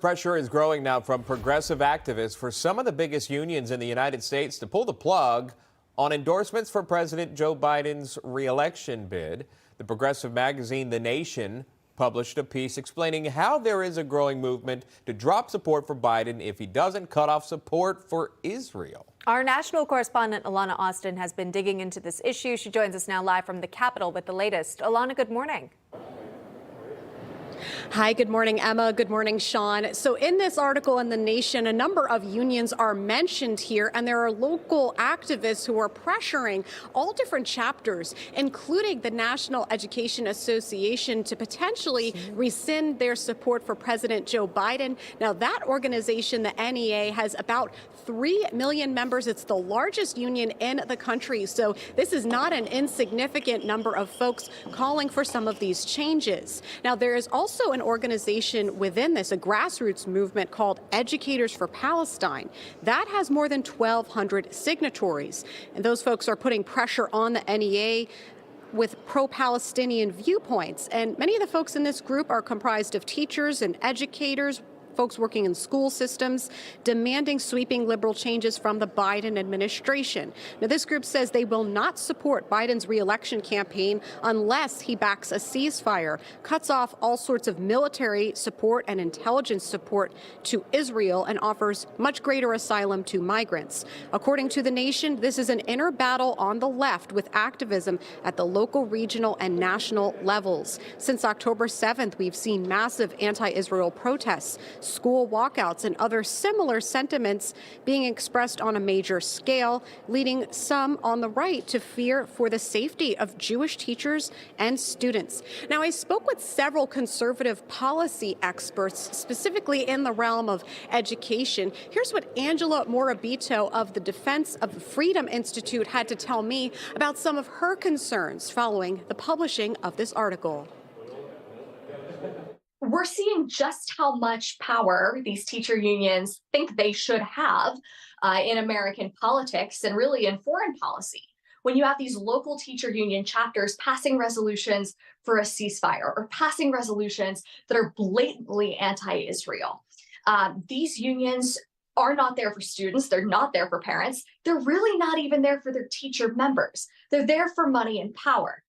Pressure is growing now from progressive activists for some of the biggest unions in the United States to pull the plug on endorsements for President Joe Biden's re-election bid. The progressive magazine The Nation published a piece explaining how there is a growing movement to drop support for Biden if he doesn't cut off support for Israel. Our national correspondent Alana Austin has been digging into this issue. She joins us now live from the Capitol with the latest. Alana, good morning. Hi, good morning, Emma. Good morning, Sean. So in this article in The Nation, a number of unions are mentioned here, and there are local activists who are pressuring all different chapters, including the National Education Association, to potentially rescind their support for President Joe Biden. Now, that organization, the NEA, has about 3 million members. It's the largest union in the country. So this is not an insignificant number of folks calling for some of these changes. Now, there is also an organization within this, a grassroots movement called Educators for Palestine. That has more than 1,200 signatories. And those folks are putting pressure on the NEA with pro-Palestinian viewpoints. And many of the folks in this group are comprised of teachers and educators, folks working in school systems, demanding sweeping liberal changes from the Biden administration. Now, this group says they will not support Biden's re-election campaign unless he backs a ceasefire, cuts off all sorts of military support and intelligence support to Israel, and offers much greater asylum to migrants. According to The Nation, this is an inner battle on the left with activism at the local, regional, and national levels. Since October 7th, we've seen massive anti-Israel protests, school walkouts, and other similar sentiments being expressed on a major scale, leading some on the right to fear for the safety of Jewish teachers and students. Now, I spoke with several conservative policy experts, specifically in the realm of education. Here's what Angela Morabito of the Defense of Freedom Institute had to tell me about some of her concerns following the publishing of this article. We're seeing just how much power these teacher unions think they should have in American politics and really in foreign policy. When you have these local teacher union chapters passing resolutions for a ceasefire or passing resolutions that are blatantly anti-Israel, these unions are not there for students. They're not there for parents. They're really not even there for their teacher members. They're there for money and power.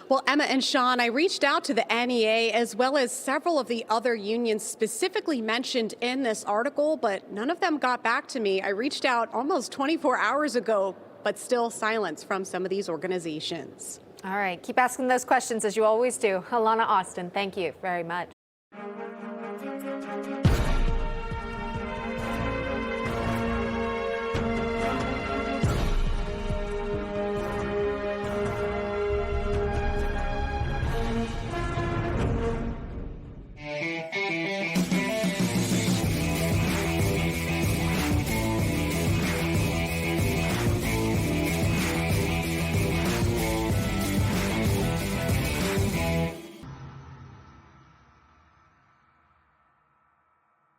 Well, Emma and Sean, I reached out to the NEA as well as several of the other unions specifically mentioned in this article, but none of them got back to me. I reached out almost 24 hours ago, but still silence from some of these organizations. All right, keep asking those questions as you always do. Alana Austin, thank you very much.